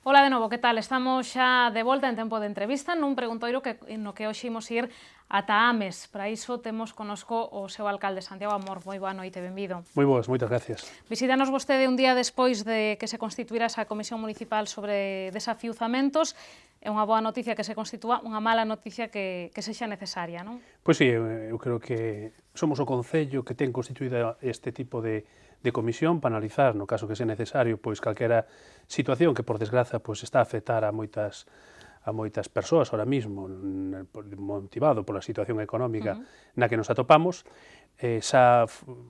Ola de novo, que tal? Estamos xa de volta en tempo de entrevista nun preguntoiro no que hoxe imos ir ata Ames. Para iso temos conosco o seu alcalde, Santiago Amor. Moi boa noite, benvido. Moi boas, moitas gracias. Visítanos vostede un día despois de que se constituíra esa Comisión Municipal sobre desafiuzamentos. É unha boa noticia que se constitúa, unha mala noticia que sexa necesaria, non? Pois sí, eu creo que somos o Concello que ten constituída este tipo de comisión para analizar, no caso que sea necesario, pois calquera situación que, por desgraza, pois está a afectar a moitas persoas ahora mismo, motivado pola situación económica na que nos atopamos. Xa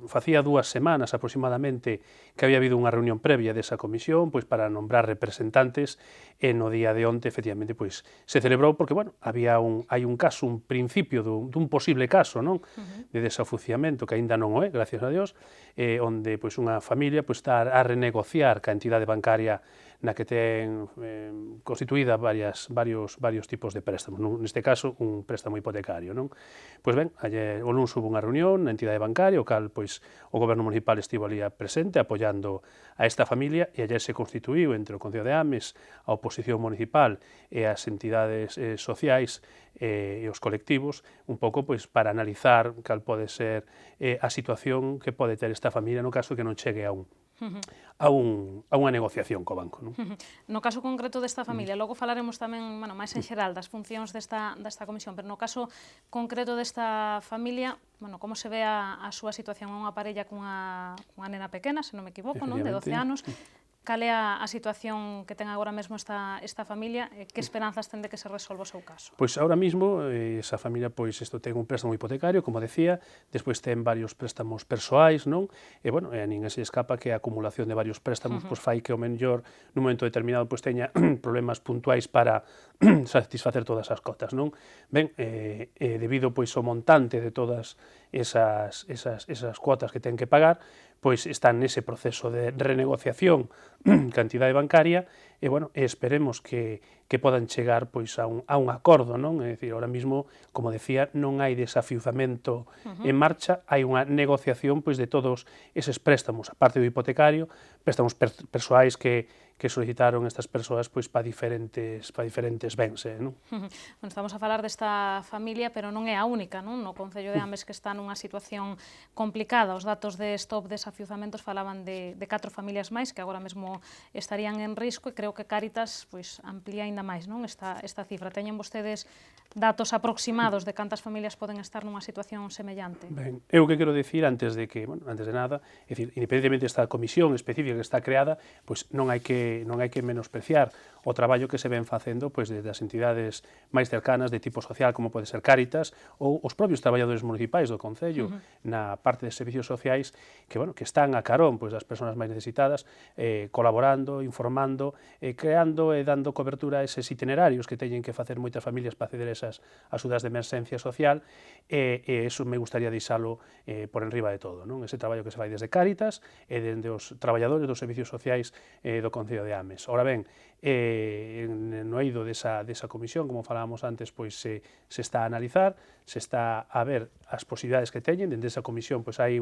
facía 2 semanas aproximadamente que había habido unha reunión previa desa comisión pois para nombrar representantes e no día de onte efectivamente pois se celebrou porque bueno, hai un caso, un principio dun posible caso, non? De desafuciamento que aínda non o é, gracias a Dios, onde pois unha familia pois está a renegociar ca entidade bancaria na que ten constituída varios tipos de préstamos. Neste caso, un préstamo hipotecario, non? Pois ben, o luns hubo unha reunión na entidade bancaria, o cal pois o goberno municipal estivo ali presente apoiando a esta familia e ayer se constituíu entre o Concello de Ames, a oposición municipal e as entidades sociais e os colectivos un pouco pois para analizar cal pode ser a situación que pode ter esta familia no caso que non chegue a unha negociación co banco. Non? No caso concreto desta familia, logo falaremos tamén máis en xeral das funcións desta comisión, pero no caso concreto desta familia, como se ve a súa situación? É unha parella cunha nena pequena, se non me equivoco, non? De 12 anos. Cal é a situación que ten agora mesmo esta familia e que esperanzas ten de que se resolva o seu caso? Pois agora mesmo esa familia pois isto ten un préstamo hipotecario, como decía, despois ten varios préstamos persoais, non? E bueno, a ninguén se escapa que a acumulación de varios préstamos pois fai que o mellor nun momento determinado pois teña problemas puntuais para satisfacer todas as cotas, non? Ben, debido pois ao montante de todas esas cuotas que ten que pagar, pois están nese proceso de renegociación ca entidade bancaria e, bueno, esperemos que podan chegar pois a un acordo, non? É dicir, ahora mismo, como decía, non hai desafiuzamento en marcha, hai unha negociación pois de todos eses préstamos, a parte do hipotecario, préstamos persoais que solicitaron estas persoas pois para diferentes bens, non? Estamos a falar desta familia, pero non é a única, non? No Concello de Ames que está nunha situación complicada. Os datos de Stop Desafiuzamentos falaban de 4 familias máis que agora mesmo estarían en risco e creo que Cáritas pois amplía aínda máis, non? Esta cifra. Teñen vostedes datos aproximados de cantas familias poden estar nunha situación semellante? Ben, eu que quero dicir antes de nada, é dicir, independentemente desta comisión específica que está creada, pois non hai que menospreciar o traballo que se ven facendo pois desde as entidades máis cercanas de tipo social como pode ser Cáritas ou os propios traballadores municipais do Concello na parte de servicios sociais que están a carón pois das persoas máis necesitadas, colaborando, informando, creando e dando cobertura a eses itinerarios que teñen que facer moitas familias para acceder a esas axudas de emerxencia social e eso me gustaría deixalo por enriba de todo, non? Ese traballo que se fai desde Cáritas e dende os traballadores dos servicios sociais do Concello de Ames. Ora ben, no eido desa comisión, como falábamos antes, pois se está a analizar, se está a ver as posibilidades que teñen, dende esa comisión pois hai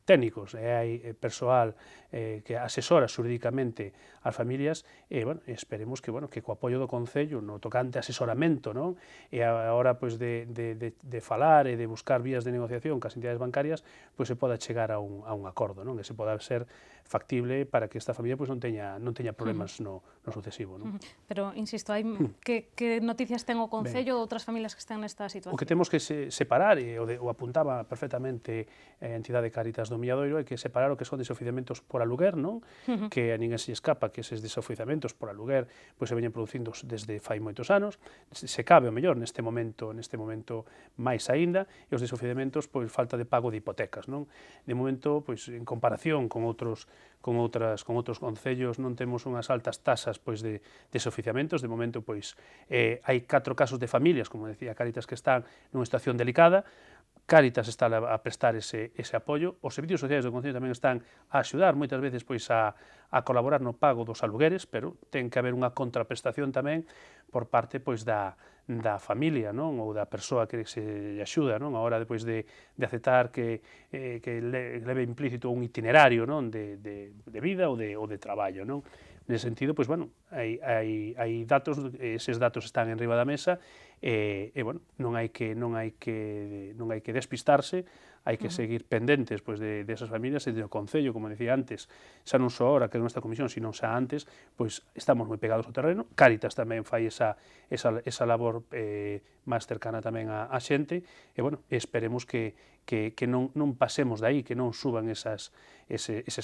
técnicos e hai persoal que asesora xurídicamente as familias e, esperemos que co apoio do Concello no tocante asesoramento, non? E a hora pois de falar e de buscar vías de negociación cas entidades bancarias, pois se poda chegar a un acordo, non? Que se poda ser factible para que esta familia pois non teña problemas no sucesivo, non? Pero, insisto, que noticias ten o Concello ou outras familias que están nesta situación? O que temos que separar, e o apuntaba perfectamente a entidade Cáritas do Milladoiro, é que separar o que son desafiuzamentos por aluguer, non? Que a ninguén se escapa que eses desafiuzamentos por aluguer pois se veñen producindo desde fai moitos anos, se cabe o mellor neste momento máis aínda, e os desafiuzamentos pois falta de pago de hipotecas, non? De momento, pois en comparación con outros concellos non temos unhas altas tasas pois de desafiuzamentos, de momento pois hai 4 casos de familias, como decía Cáritas, que están nunha situación delicada. Cáritas está a prestar ese apoio, os servicios sociais do Concello tamén están a axudar moitas veces pois a colaborar no pago dos alugueres, pero ten que haber unha contraprestación tamén por parte pois da familia, non? Ou da persoa que se axuda, non? A hora depois de aceptar que leve implícito un itinerario, non? De vida ou de traballo, non? Nese sentido, pois, bueno, hai datos, eses datos están en riba da mesa, bueno, non hai que despistarse, hai que seguir pendentes pois, desas familias e do Concello, como decía antes, xa non só ahora que nesta comisión, sino xa antes, pois estamos moi pegados ao terreno. Cáritas tamén fai esa labor máis cercana tamén á xente, e, bueno, esperemos que non pasemos de aí, que non suban eses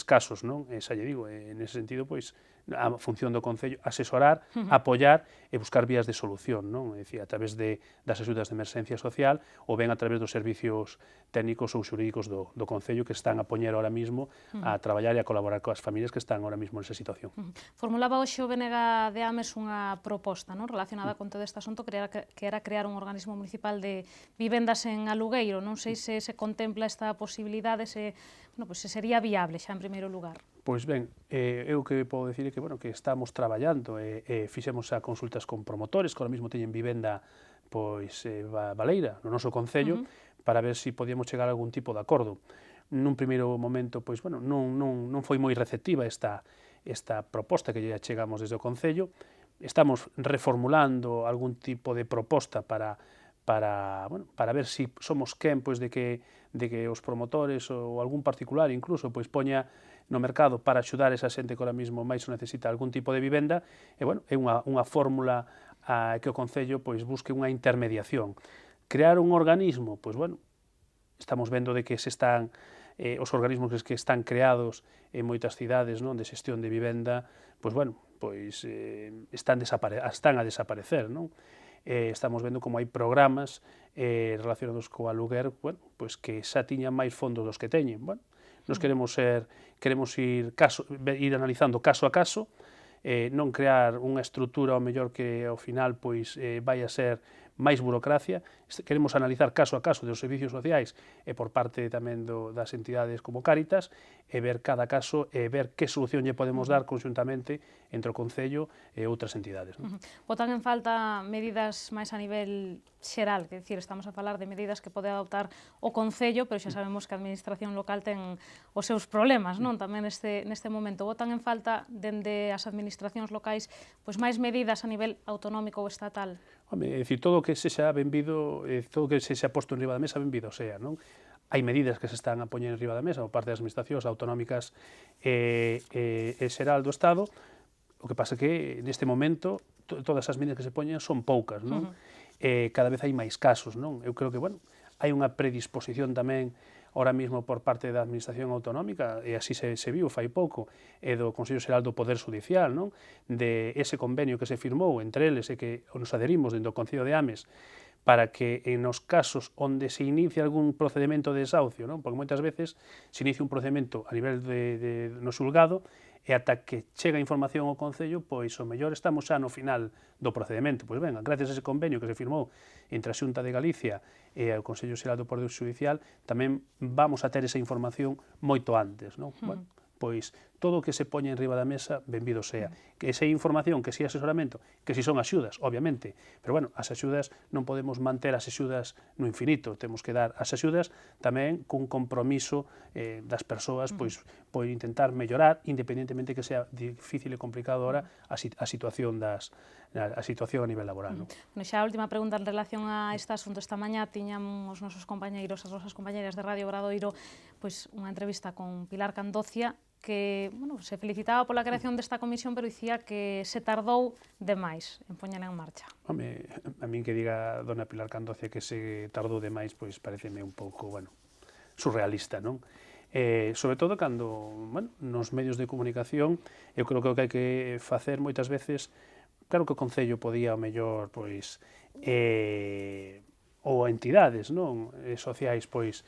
casos, non? Xa lle digo, nese sentido, pois, a función do Concello, asesorar, apoiar e buscar vías de solución, non? É dicir, a través das axudas de emerxencia social ou ben a través dos servicios técnicos ou xurídicos do Concello que están a poñer ahora mismo a traballar e a colaborar coas familias que están ahora mismo nesa situación. Formulaba hoxe o BNG de Ames unha proposta, non, relacionada con todo este asunto, que era crear un organismo municipal de vivendas en alugueiro. Non sei se se contempla esta posibilidade, se sería viable xa en primeiro lugar. Pois ben, eu que podo dicir que, bueno, que estamos traballando fixemos a consultas con promotores que ahora mismo teñen vivenda pois baleira no noso Concello para ver se podíamos chegar a algún tipo de acordo. Nun primeiro momento, pois, bueno, non foi moi receptiva esta proposta que lle chegamos desde o Concello. Estamos reformulando algún tipo de proposta para ver se somos quen pois, de que os promotores ou algún particular incluso pois poña no mercado para axudar esa xente que ahora mismo máis necesita algún tipo de vivenda, e, bueno, é unha fórmula que o Concello pois busque unha intermediación. Crear un organismo, pois, bueno, estamos vendo de que se están os organismos que están creados en moitas cidades, non, de xestión de vivenda, pois, bueno, pois están a desaparecer, non? Estamos vendo como hai programas relacionados co aluguer, bueno, pois que xa tiñan máis fondos dos que teñen. Bueno, nos queremos ir analizando caso a caso, non crear unha estrutura ao mellor que ao final pois vai a ser máis burocracia. Queremos analizar caso a caso dos servicios sociais e por parte tamén das entidades como Cáritas e ver cada caso e ver que solución lle podemos dar conxuntamente entre o Concello e outras entidades. Botan en falta medidas máis a nivel xeral, que decir, estamos a falar de medidas que pode adoptar o Concello, pero xa sabemos que a administración local ten os seus problemas, non? Tamén neste momento. Botan en falta dende as administracións locais pois máis medidas a nivel autonómico ou estatal? Home, é dicir, todo o que sexa benvido, todo o que sexa posto en riba da mesa, benvido sea, non? Hai medidas que se están a poñer en riba da mesa por parte das administracións autonómicas e xeral do Estado. O que pasa que neste momento todas as medidas que se poñen son poucas, non? Cada vez hai máis casos, non? Eu creo que, bueno, hai unha predisposición tamén ahora mesmo por parte da Administración Autonómica, e así se viu fai pouco, e do Consello Xeral do Poder Judicial, non? De ese convenio que se firmou entre eles e que nos adherimos dentro do Concello de Ames para que en os casos onde se inicia algún procedimento de desahucio, non? Porque moitas veces se inicia un procedimento a nivel no xulgado e ata que chega a información ao Concello, pois o mellor estamos xa no final do procedimento. Pois ben, gracias a ese convenio que se firmou entre a Xunta de Galicia e o Consello Xeral do Poder Judicial, tamén vamos a ter esa información moito antes, non? Bueno, pois todo o que se poña en riba da mesa, benvido sea. Que esa información, que si asesoramento, que si son axudas, obviamente, pero bueno, as axudas non podemos manter as axudas no infinito, temos que dar as axudas tamén cun compromiso das persoas, pois, por intentar mellorar, independentemente que sea difícil e complicado ahora a situación a nivel laboral. Non? Xa a última pregunta en relación a este asunto. Esta mañá tiñamos os nosos compañeiros, as nosas compañeiras de Radio Obradoiro, pois unha entrevista con Pilar Candocia, que se felicitaba pola creación desta comisión, pero dicía que se tardou demais en poñela en marcha. Home, a min que diga dona Pilar Candocia que se tardou demais, pois pareceme un pouco, surrealista, non? Sobre todo cando, nos medios de comunicación, eu creo que o que hai que facer moitas veces, claro que o Concello podía, ao mellor, pois, ou entidades, non, sociais, pois,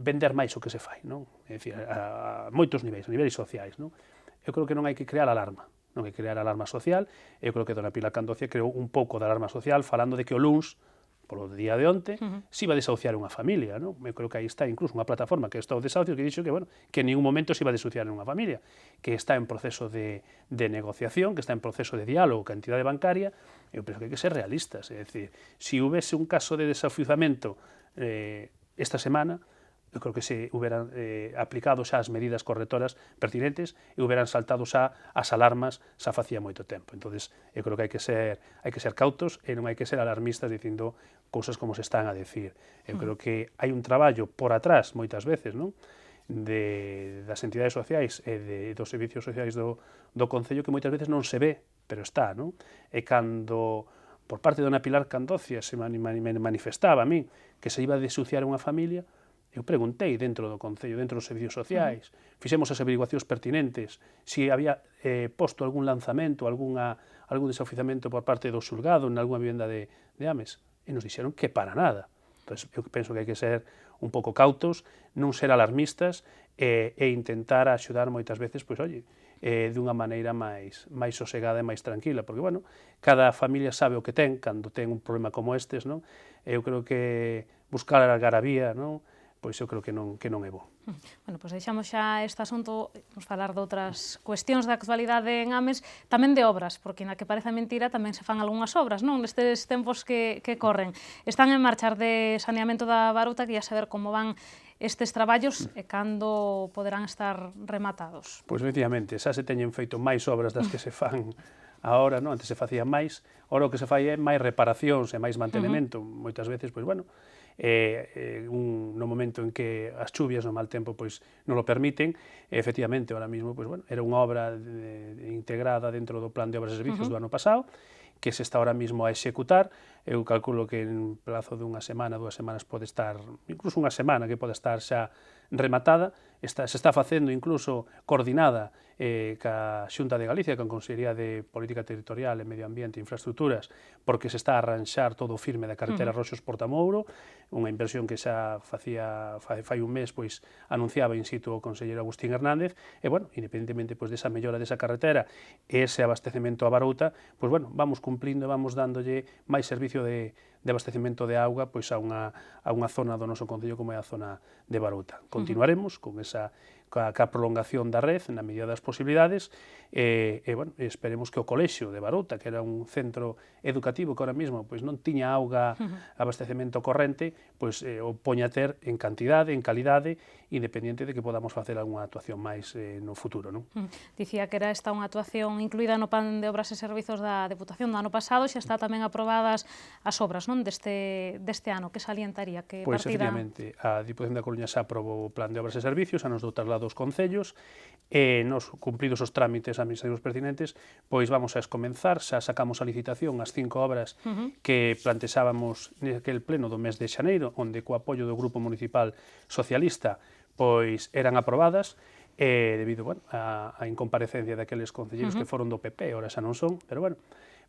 vender máis o que se fai, non? É dicir, a moitos niveis, a niveis sociais, non? Eu creo que non hai que crear alarma, non hai que crear alarma social. Eu creo que dona Pilar Candocia creou un pouco de alarma social falando de que o luns, polo día de onte, se iba a desahuciar unha familia, non? Eu creo que aí está incluso unha plataforma que está o desahucio que dixo que, que en ningún momento se iba a desahuciar unha familia, que está en proceso de negociación, que está en proceso de diálogo ca entidade bancaria. Eu penso que hai que ser realistas, é dicir, se houvese un caso de desahuciamento esta semana, eu creo que se houberan aplicado xa as medidas correctoras pertinentes e houberan saltado xa as alarmas xa facía moito tempo. Entonces, eu creo que hai que ser cautos e non hai que ser alarmistas dicindo cousas como se están a decir. Eu creo que hai un traballo por atrás, moitas veces, non? Das entidades sociais e dos servicios sociais do Concello que moitas veces non se ve, pero está, non? E cando por parte de dona Pilar Candocia se manifestaba a mí que se iba a desuciar unha familia, eu preguntei dentro do Concello, dentro dos servicios sociais, fixemos as averiguacións pertinentes, se había posto algún lanzamento, algún desoficiamento por parte do xulgado en algunha vivenda de Ames, e nos dixeron que para nada. Entón, eu penso que hai que ser un pouco cautos, non ser alarmistas e intentar axudar moitas veces, pois, oye, dunha maneira máis sosegada e máis tranquila, porque, bueno, cada familia sabe o que ten cando ten un problema como estes, non? Eu creo que buscar a algarabía, non? Pois eu creo que non é bo. Bueno, pois deixamos xa este asunto, vamos falar de outras cuestións da actualidade en Ames, tamén de obras, porque na que parece mentira tamén se fan algunhas obras, non? Nestes tempos que corren. Están en marcha de saneamento da Baruta, que ia saber como van estes traballos e cando poderán estar rematados. Pois, efectivamente, xa se teñen feito máis obras das que se fan agora, non? Antes se facía máis, agora o que se fai é máis reparacións e máis mantenimento. Moitas veces, pois, bueno, no momento en que as chuvias no mal tempo pois non lo permiten, efectivamente, ahora mesmo, pois, bueno, era unha obra integrada dentro do plan de obras e servicios do ano pasado, que se está ahora mesmo a executar. Eu calculo que en plazo de unha semana, 2 semanas pode estar, incluso unha semana que pode estar xa rematada, se está facendo incluso coordinada ca Xunta de Galicia, con Consellería de Política Territorial e Medio Ambiente e Infraestructuras, porque se está a arranxar todo o firme da carretera Roxos-Portamouro, unha inversión que xa fai un mes, pois anunciaba in situ o conselleiro Agustín Hernández, e, bueno, independentemente pois desa mellora desa carretera e ese abastecemento a Barouta, pois, bueno, vamos cumplindo, vamos dándolle máis servicio de abastecemento de auga pois a unha zona do noso concello como é a zona de Barouta. Continuaremos con esa ca prolongación da red na medida das posibilidades e bueno, esperemos que o colexio de Barouta, que era un centro educativo que ahora mesmo pois non tiña auga, abastecemento corrente, pois o poña a ter en cantidade, en calidade, independiente de que podamos facer algunha actuación máis no futuro, non? Dicía que era esta unha actuación incluída no plan de obras e servizos da Deputación do ano pasado, xa está tamén aprobadas as obras, non, deste ano, que salientaría? Que Pois, partida... efectivamente, a Diputación da Coruña xa aprobou o plan de obras e servicios, xa nos dou traslado aos concellos, e nos cumplidos os trámites administrativos pertinentes, pois vamos a comenzar, xa sacamos a licitación as 5 obras que plantexábamos naquele pleno do mes de xaneiro, onde co apoio do Grupo Municipal Socialista pois eran aprobadas, debido, bueno, a incomparecencia daqueles concelleiros que foron do PP, ora xa non son, pero, bueno,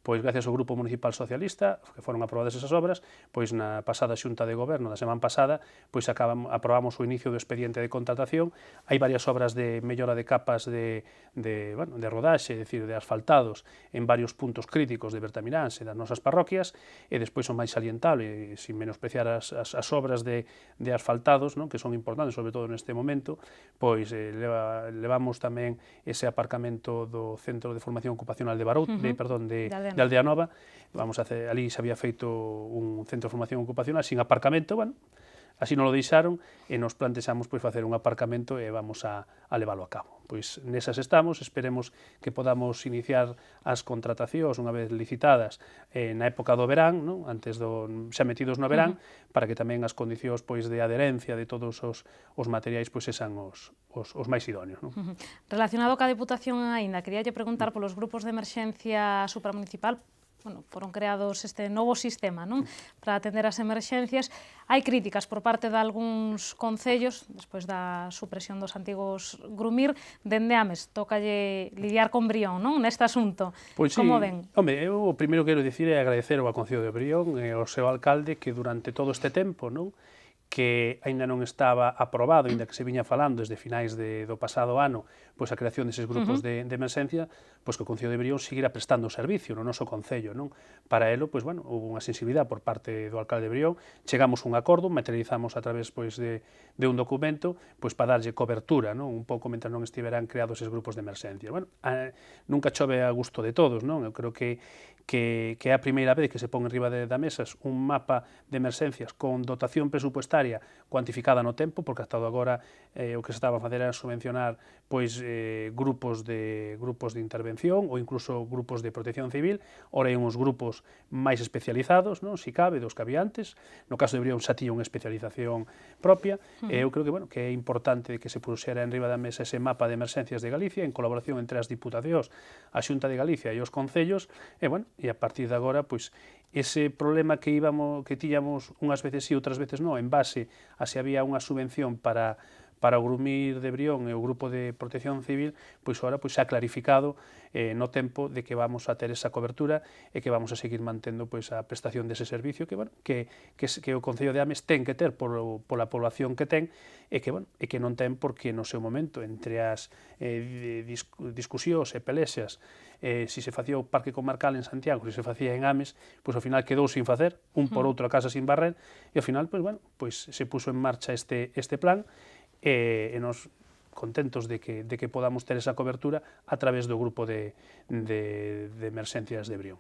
pois gracias ao Grupo Municipal Socialista, que foron aprobadas esas obras, pois na pasada xunta de goberno da semana pasada, pois aprobamos o inicio do expediente de contratación. Hai varias obras de mellora de capas de rodaxe, é dicir, de asfaltados en varios puntos críticos de Bertamiráns e das nosas parroquias, e despois o máis salientable, sin menospreciar as obras de asfaltados, non, que son importantes, sobre todo neste momento, pois levamos tamén ese aparcamento do Centro de Formación Ocupacional de Barouta, de Aldea Nova, vamos a hacer, ali se había feito un centro de formación ocupacional sin aparcamento, bueno, así non lo deixaron e nos plantexamos pois facer un aparcamento e vamos a leválo a cabo. Pois nesas estamos, esperemos que podamos iniciar as contratacións unha vez licitadas na época do verán, non? Antes xa metidos no verán, para que tamén as condicións pois de adherencia de todos os materiais pois sexan os máis idóneos, non? Relacionado ca Deputación aínda, queríalle preguntar polos grupos de emerxencia supramunicipal. Bueno, foron creados este novo sistema, non, para atender as emerxencias. Hai críticas por parte de algúns concellos, despois da supresión dos antigos Grumir, dende Ames, tócalle lidiar con Brión, non, neste asunto. Pois como ven? Home, eu o primeiro que quero dicir é agradecer ao Concello de Brión e ao seu alcalde que durante todo este tempo, non, que aínda non estaba aprobado, aínda que se viña falando desde finais do pasado ano, pois a creación deses grupos de emerxencia, pois que o Concello de Brión seguirá prestando o servicio no noso Concello, non? Para elo, pois, bueno, houve unha sensibilidade por parte do alcalde de Brión, chegamos a un acordo, materializamos a través, pois, de un documento, pois, para darlle cobertura, non? Un pouco mentre non estiveran creados eses grupos de emerxencia. Bueno, nunca chove a gusto de todos, non? Eu creo que é a primeira vez que se pon enriba da mesas un mapa de emerxencias con dotación presupuestaria presupuestaria cuantificada no tempo, porque hasta agora o que se estaba a facer era subvencionar pois grupos de intervención ou incluso grupos de protección civil. Ora hai uns grupos máis especializados, non? Si cabe, dos que había antes. No caso de Brión xa tiña unha especialización propia. Eu creo que, bueno, que é importante que se puxera en riba da mesa ese mapa de emerxencias de Galicia en colaboración entre as diputacións, a Xunta de Galicia e os concellos, e, bueno, e a partir de agora, pois, ese problema que tiñamos unhas veces sí, outras veces non, en base a se había unha subvención para o Grumir de Brión e o Grupo de Protección Civil, pois agora pois xa clarificado no tempo de que vamos a ter esa cobertura e que vamos a seguir mantendo pois a prestación dese servicio que, bueno, que o Concello de Ames ten que ter pola población que ten e que non ten porque no seu momento entre as discusións e pelexas si se facía o Parque Comarcal en Santiago, si se facía en Ames, pois ao final quedou sin facer, un por outro a casa sin barrer, e ao final, pois, bueno, pois se puso en marcha este plan, e nos contentos de que podamos ter esa cobertura a través do grupo de emerxencias de Brión.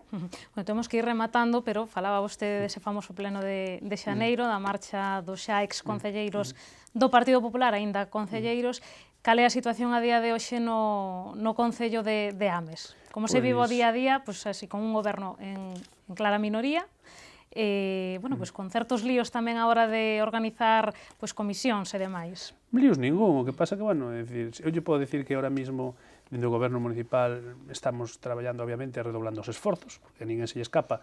Bueno, temos que ir rematando, pero falaba vostede dese famoso pleno de xaneiro, da marcha dos xa ex-concelleiros do Partido Popular, aínda concelleiros. Cal é a situación a día de hoxe no Concello de Ames? Como se vive o día a día, pois así, con un goberno en clara minoría, bueno, pois con certos líos tamén a hora de organizar pois comisións e demais. Líos ningún, o que pasa que, bueno, eu lle podo decir que ahora mismo dentro do goberno municipal estamos traballando, obviamente, redoblando os esforzos, porque a ninguén se lle escapa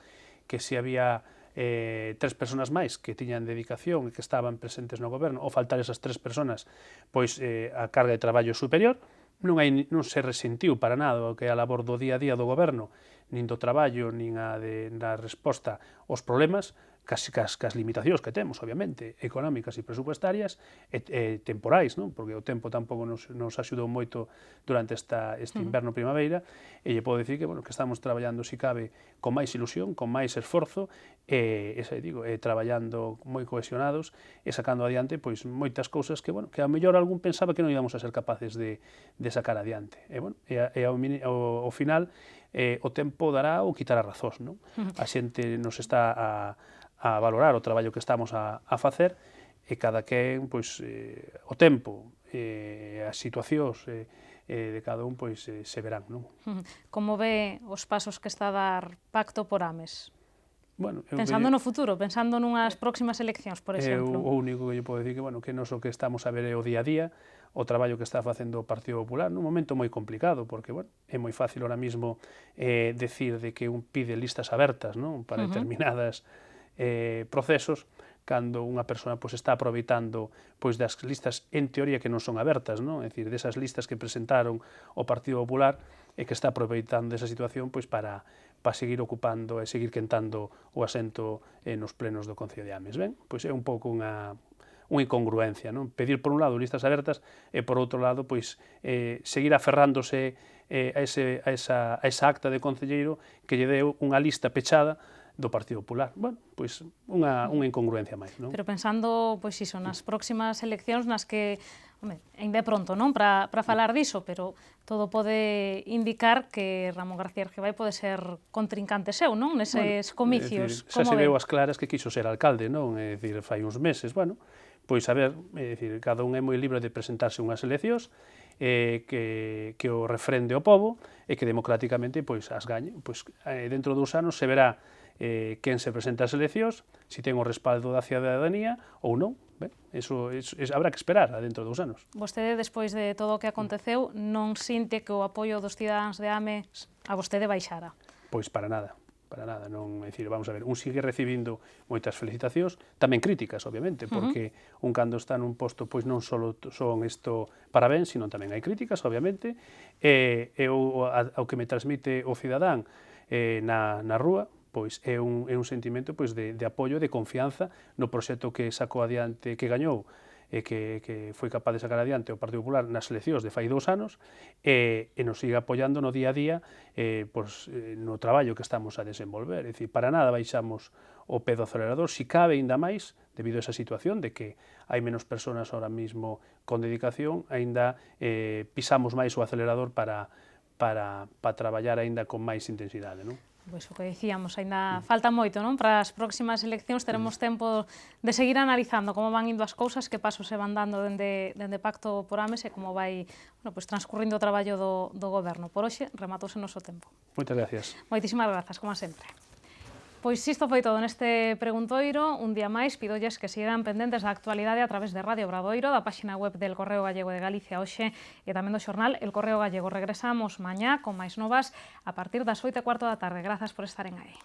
que se había 3 persoas máis que tiñan dedicación e que estaban presentes no goberno, ou faltar esas 3 persoas, pois a carga de traballo superior, non se resentiu para nada o que é a labor do día a día do goberno, nin do traballo, nin da resposta aos problemas, cas limitacións que temos, obviamente, económicas e presupuestarias e temporais, non? Porque o tempo tampouco nos axudou moito durante este inverno-primavera, e lle podo dicir que, bueno, que estamos traballando, si cabe, con máis ilusión, con máis esforzo, traballando moi cohesionados e sacando adiante pois moitas cousas que, bueno, que a mellor algún pensaba que non íbamos a ser capaces de sacar adiante. E, bueno, ao final o tempo dará ou quitará razóns, non? A xente nos está a valorar o traballo que estamos a facer e cada quen, pois, o tempo e as situacións de cada un, pois, se verán, non? Como ve os pasos que está a dar Pacto por Ames? Bueno, pensando no futuro, pensando nunhas próximas eleccións, por exemplo. O único que lle podo decir que, bueno, que nos o que estamos a ver é o día a día, o traballo que está facendo o Partido Popular nun momento moi complicado, porque, bueno, é moi fácil ahora mismo decir de que un pide listas abertas, non? Para determinadas procesos, cando unha persoa pois está aproveitando pois das listas en teoría que non son abertas, non? É dicir, desas listas que presentaron o Partido Popular e que está aproveitando esa situación pois para seguir ocupando e seguir quentando o asento nos plenos do Concello de Ames, ben? Pois é un pouco unha incongruencia, non? Pedir por un lado listas abertas e por outro lado pois seguir aferrándose a esa acta de concelleiro que lle deu unha lista pechada do Partido Popular. Bueno, pois unha incongruencia máis, non? Pero pensando, pois iso, nas próximas eleccións nas que, home, ainda é pronto, non, para falar diso, pero todo pode indicar que Ramón García Argibay pode ser contrincante seu, non, neses comicios. Xa se veu as claras que quiso ser alcalde, non? É dicir, fai uns meses, bueno, pois a ver, é dicir, cada un é moi libre de presentarse unhas eleccións que o refrende o pobo e que democráticamente pois as gañe. Pois dentro de 2 anos se verá quen se presenta ás eleccións, se ten o respaldo da cidadanía ou non. Ben, eso habrá que esperar dentro de 2 anos. Vostede, despois de todo o que aconteceu, non sinte que o apoio dos cidadáns de Ames a vostede baixara? Pois para nada, non, é dicir, vamos a ver, un sigue recibindo moitas felicitacións, tamén críticas, obviamente, porque un cando está nun posto, pois non só son isto parabéns, sino tamén hai críticas, obviamente, e ao que me transmite o cidadán na rúa, pois é un sentimento pois de apoio, de confianza no proxecto que sacou adiante, que gañou e que foi capaz de sacar adiante o Partido Popular nas eleccións de fai 2 anos e nos siga apoiando no día a día no traballo que estamos a desenvolver. É dicir, para nada baixamos o pé do acelerador, si cabe ainda máis, debido a esa situación de que hai menos persoas ahora mismo con dedicación, ainda pisamos máis o acelerador para traballar aínda con máis intensidade, non? Pois o que dicíamos, ainda falta moito, non? Para as próximas eleccións teremos tempo de seguir analizando como van indo as cousas, que pasos se van dando dende Pacto por Ames e como vai transcurrindo o traballo do Goberno. Por hoxe, rematouse o noso tempo. Moitas gracias. Moitísimas grazas, como sempre. Pois isto foi todo neste preguntoiro. Un día máis pidolles que sigan pendentes da actualidade a través de Radio Obradoiro, da páxina web del Correo Gallego de Galicia hoxe e tamén do xornal El Correo Gallego. Regresamos mañá con máis novas a partir das 8:15 da tarde. Grazas por estaren aí.